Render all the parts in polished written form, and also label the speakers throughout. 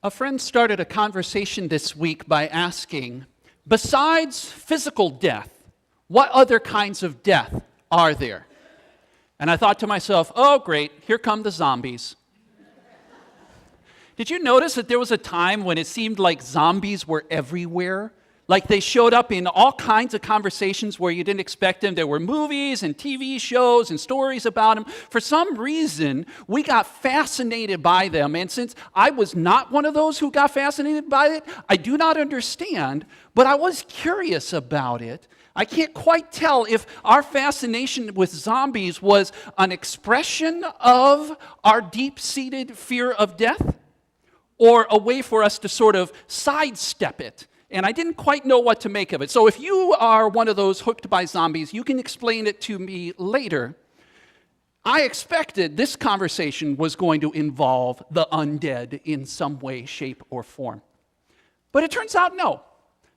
Speaker 1: A friend started a conversation this week by asking, besides physical death, what other kinds of death are there? And I thought to myself, oh great, here come the zombies. Did you notice that there was a time when it seemed like zombies were everywhere? Like they showed up in all kinds of conversations where you didn't expect them. There were movies and TV shows and stories about them. For some reason, we got fascinated by them. And since I was not one of those who got fascinated by it, I do not understand, but I was curious about it. I can't quite tell if our fascination with zombies was an expression of our deep-seated fear of death or a way for us to sort of sidestep it. And I didn't quite know what to make of it. So if you are one of those hooked by zombies, you can explain it to me later. I expected this conversation was going to involve the undead in some way, shape, or form. But it turns out no.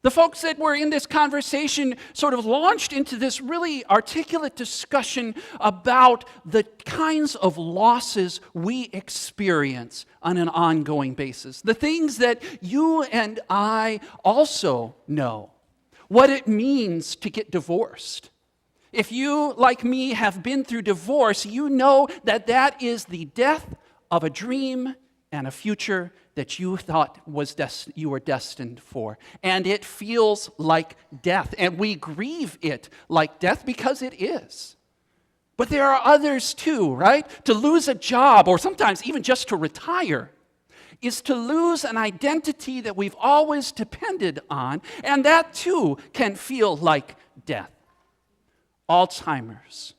Speaker 1: The folks that were in this conversation sort of launched into this really articulate discussion about the kinds of losses we experience on an ongoing basis. The things that you and I also know. What it means to get divorced. If you, like me, have been through divorce, you know that that is the death of a dream and a future that you thought you were destined for. And it feels like death. And we grieve it like death because it is. But there are others too, right? To lose a job, or sometimes even just to retire, is to lose an identity that we've always depended on. And that too can feel like death. Alzheimer's.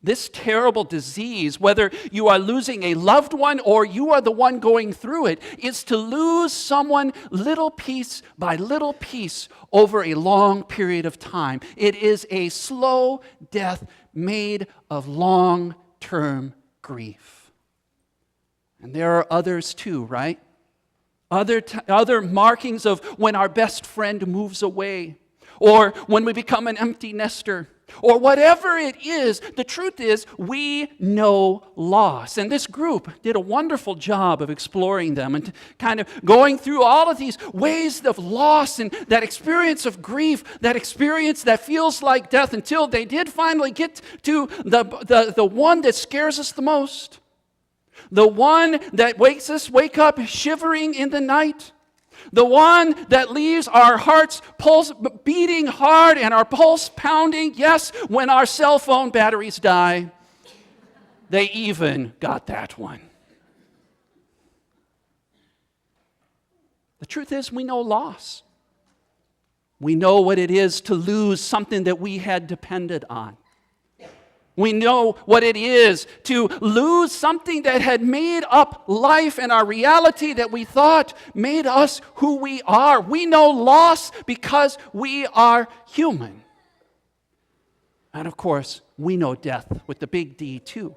Speaker 1: This terrible disease, whether you are losing a loved one or you are the one going through it, is to lose someone little piece by little piece over a long period of time. It is a slow death made of long-term grief. And there are others too, right? Other markings of when our best friend moves away, or when we become an empty nester, or whatever it is. The truth is, we know loss. And this group did a wonderful job of exploring them and kind of going through all of these ways of loss and that experience of grief, that experience that feels like death, until they did finally get to the one that scares us the most. The one that wake up shivering in the night. The one that leaves our hearts pulse beating hard and our pulse pounding. Yes, when our cell phone batteries die. They even got that one. The truth is, we know loss. We know what it is to lose something that we had depended on. We know what it is to lose something that had made up life and our reality that we thought made us who we are. We know loss because we are human. And of course, we know death with the big D too.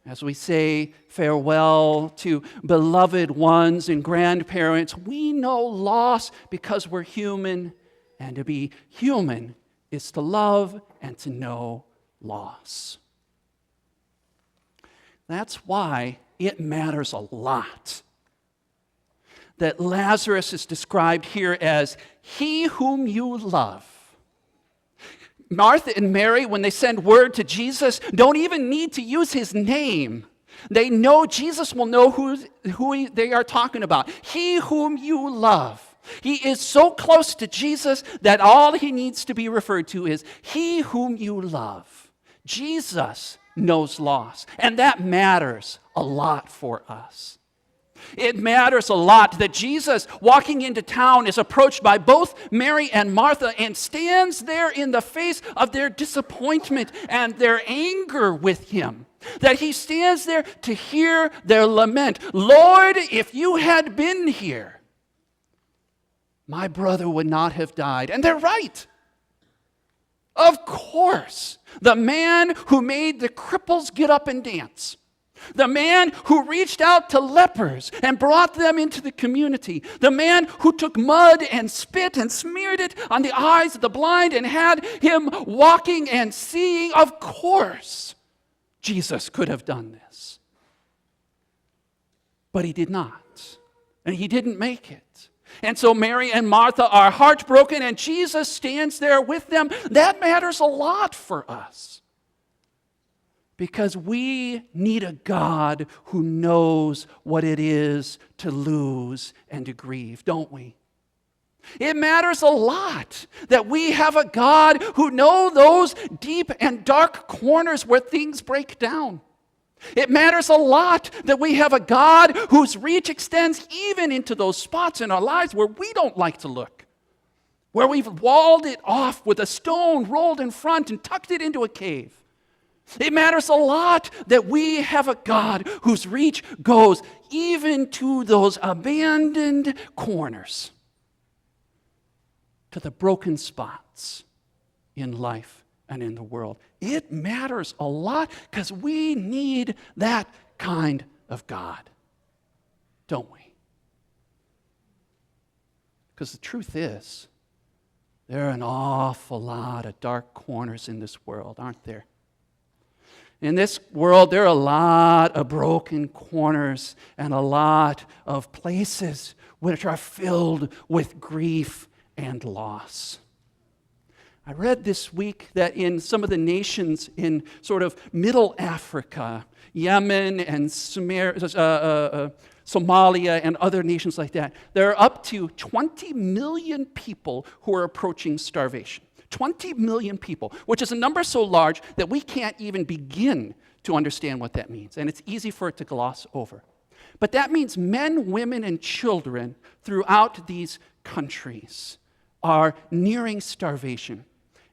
Speaker 1: As we say farewell to beloved ones and grandparents, we know loss because we're human, and to be human is to love and to know loss. That's why it matters a lot that Lazarus is described here as he whom you love. Martha and Mary, when they send word to Jesus, don't even need to use his name. They know Jesus will know who they are talking about. He whom you love. He is so close to Jesus that all he needs to be referred to is he whom you love. Jesus knows loss, and that matters a lot for us. It matters a lot that Jesus, walking into town, is approached by both Mary and Martha and stands there in the face of their disappointment and their anger with him. That he stands there to hear their lament. Lord, if you had been here, my brother would not have died. And they're right. Of course, the man who made the cripples get up and dance, the man who reached out to lepers and brought them into the community, the man who took mud and spit and smeared it on the eyes of the blind and had him walking and seeing, of course, Jesus could have done this. But he did not. and he didn't make it. And so Mary and Martha are heartbroken, and Jesus stands there with them. That matters a lot for us. Because we need a God who knows what it is to lose and to grieve, don't we? It matters a lot that we have a God who knows those deep and dark corners where things break down. It matters a lot that we have a God whose reach extends even into those spots in our lives where we don't like to look, where we've walled it off with a stone rolled in front and tucked it into a cave. It matters a lot that we have a God whose reach goes even to those abandoned corners, to the broken spots in life and in the world. It matters a lot because we need that kind of God, don't we? Because the truth is, there are an awful lot of dark corners in this world, aren't there? In this world, there are a lot of broken corners and a lot of places which are filled with grief and loss. I read this week that in some of the nations in sort of Middle Africa, Yemen and Somalia and other nations like that, there are up to 20 million people who are approaching starvation. 20 million people, which is a number so large that we can't even begin to understand what that means. And it's easy for it to gloss over. But that means men, women, and children throughout these countries are nearing starvation.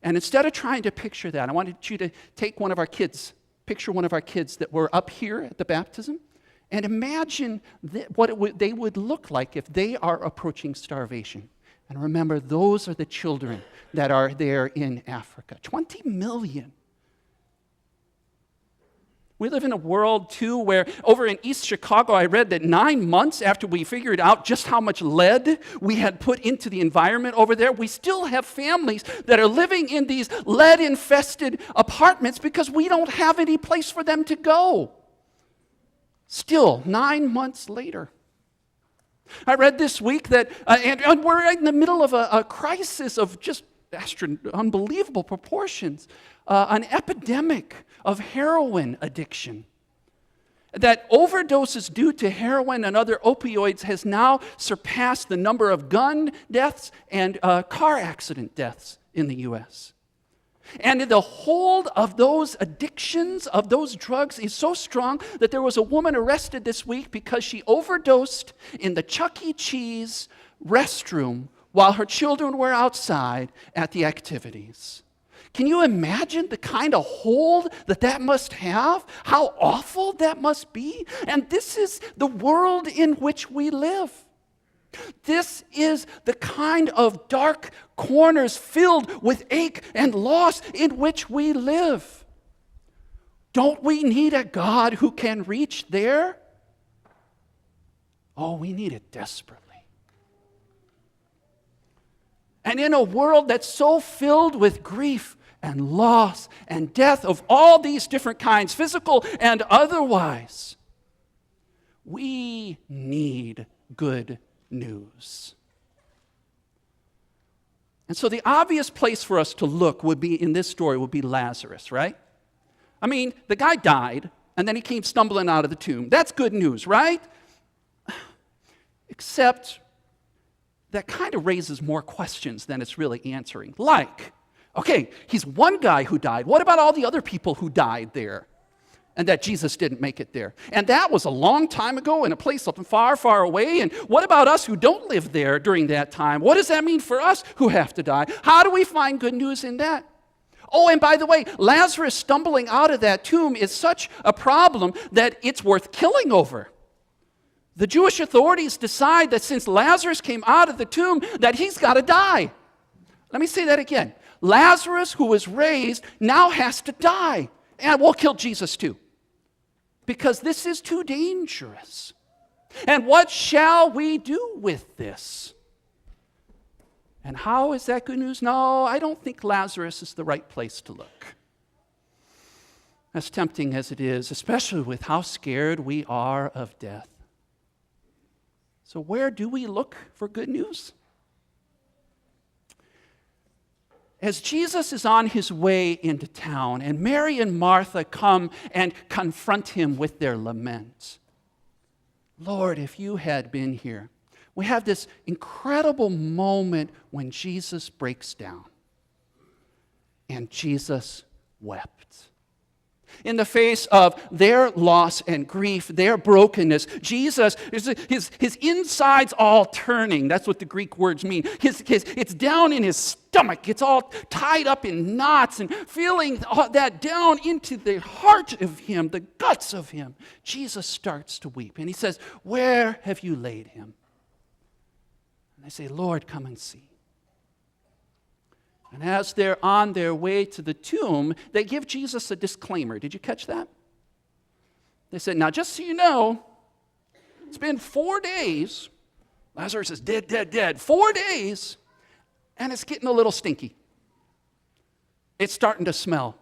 Speaker 1: And instead of trying to picture that, I wanted you to take one of our kids, picture one of our kids that were up here at the baptism, and imagine what they would look like if they are approaching starvation. And remember, those are the children that are there in Africa. 20 million. We live in a world, too, where over in East Chicago, I read that 9 months after we figured out just how much lead we had put into the environment over there, we still have families that are living in these lead-infested apartments because we don't have any place for them to go. Still, 9 months later. I read this week that, and we're in the middle of a crisis of just unbelievable proportions, an epidemic of heroin addiction. That overdoses due to heroin and other opioids has now surpassed the number of gun deaths and car accident deaths in the U.S. And the hold of those addictions, of those drugs, is so strong that there was a woman arrested this week because she overdosed in the Chuck E. Cheese restroom while her children were outside at the activities. Can you imagine the kind of hold that must have? How awful that must be? And this is the world in which we live. This is the kind of dark corners filled with ache and loss in which we live. Don't we need a God who can reach there? Oh, we need it desperately. And in a world that's so filled with grief and loss and death of all these different kinds, physical and otherwise, we need good news. And so the obvious place for us to look would be, in this story, would be Lazarus, right? I mean, the guy died, and then he came stumbling out of the tomb. That's good news, right? Except that kind of raises more questions than it's really answering. Like, okay, he's one guy who died. What about all the other people who died there? And that Jesus didn't make it there. And that was a long time ago in a place far, far away. And what about us who don't live there during that time? What does that mean for us who have to die? How do we find good news in that? Oh, and by the way, Lazarus stumbling out of that tomb is such a problem that it's worth killing over. The Jewish authorities decide that since Lazarus came out of the tomb, that he's got to die. Let me say that again. Lazarus, who was raised, now has to die. And we'll kill Jesus too. Because this is too dangerous. And what shall we do with this? And how is that good news? No, I don't think Lazarus is the right place to look. As tempting as it is, especially with how scared we are of death. So where do we look for good news? As Jesus is on his way into town, and Mary and Martha come and confront him with their lament. Lord, if you had been here. We have this incredible moment when Jesus breaks down. And Jesus wept. In the face of their loss and grief, their brokenness, Jesus, his insides all turning. That's what the Greek words mean. It's down in his stomach. It's all tied up in knots and feeling that down into the heart of him, the guts of him. Jesus starts to weep. And he says, where have you laid him? And they say, Lord, come and see. And as they're on their way to the tomb, they give Jesus a disclaimer. Did you catch that? They said, now just so you know, it's been 4 days. Lazarus is dead, dead, dead. 4 days, and it's getting a little stinky. It's starting to smell.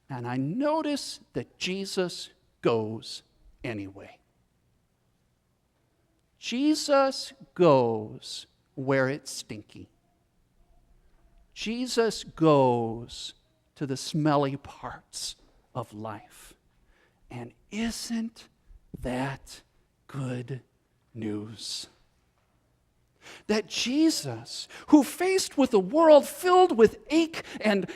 Speaker 1: And I notice that Jesus goes anyway. Jesus goes where it's stinky. Jesus goes to the smelly parts of life. And isn't that good news? That Jesus, who faced with a world filled with ache and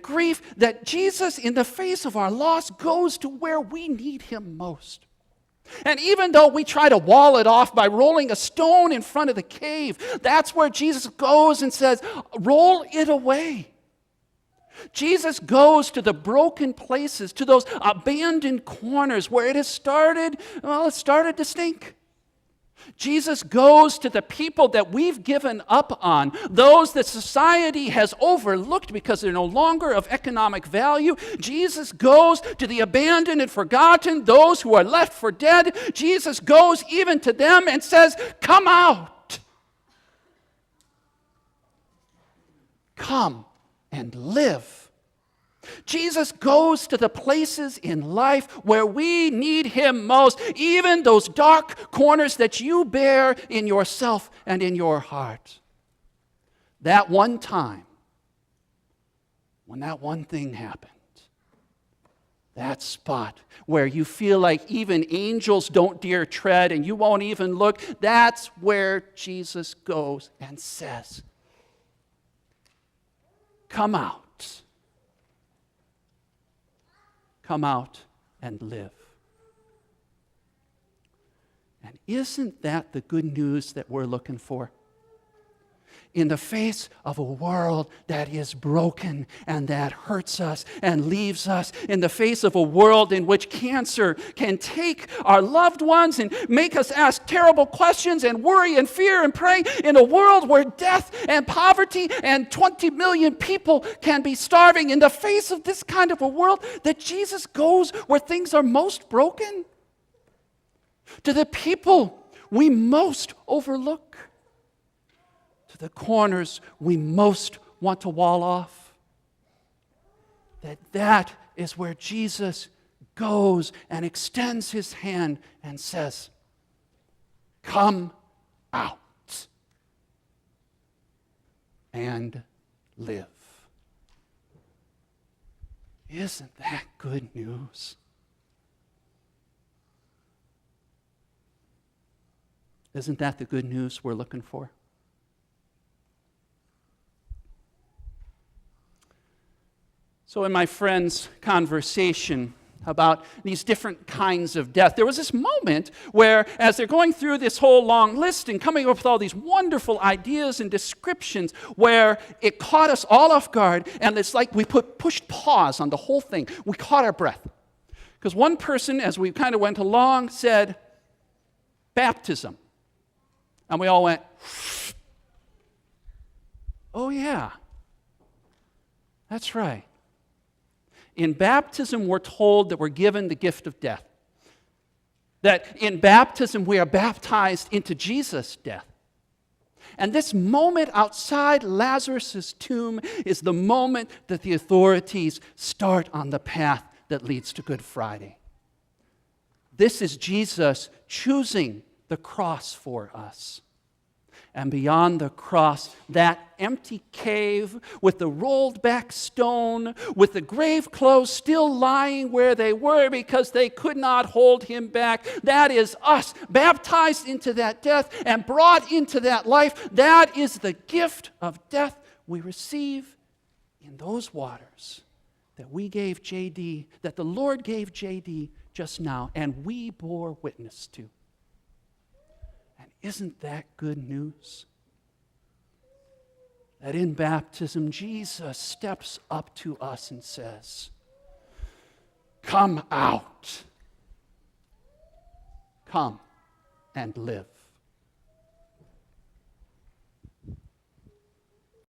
Speaker 1: grief, that Jesus, in the face of our loss, goes to where we need him most. And even though we try to wall it off by rolling a stone in front of the cave, that's where Jesus goes and says, roll it away. Jesus goes to the broken places, to those abandoned corners where it started to stink. Jesus goes to the people that we've given up on, those that society has overlooked because they're no longer of economic value. Jesus goes to the abandoned and forgotten, those who are left for dead. Jesus goes even to them and says, come out. Come and live. Jesus goes to the places in life where we need him most, even those dark corners that you bear in yourself and in your heart. That one time, when that one thing happened, that spot where you feel like even angels don't dare tread and you won't even look, that's where Jesus goes and says, come out. Come out and live. And isn't that the good news that we're looking for? In the face of a world that is broken and that hurts us and leaves us, in the face of a world in which cancer can take our loved ones and make us ask terrible questions and worry and fear and pray, in a world where death and poverty and 20 million people can be starving, in the face of this kind of a world, that Jesus goes where things are most broken, to the people we most overlook, to the corners we most want to wall off. That is where Jesus goes and extends his hand and says, come out and live. Isn't that good news? Isn't that the good news we're looking for? So in my friend's conversation about these different kinds of death, there was this moment where, as they're going through this whole long list and coming up with all these wonderful ideas and descriptions, where it caught us all off guard, and it's like we pushed pause on the whole thing. We caught our breath. Because one person, as we kind of went along, said, baptism. And we all went, oh yeah, that's right. In baptism, we're told that we're given the gift of death. That in baptism, we are baptized into Jesus' death. And this moment outside Lazarus' tomb is the moment that the authorities start on the path that leads to Good Friday. This is Jesus choosing the cross for us. And beyond the cross, that empty cave with the rolled back stone, with the grave clothes still lying where they were because they could not hold him back, that is us, baptized into that death and brought into that life. That is the gift of death we receive in those waters that we gave J.D., that the Lord gave J.D. just now, and we bore witness to. And isn't that good news? That in baptism, Jesus steps up to us and says, "Come out. Come and live."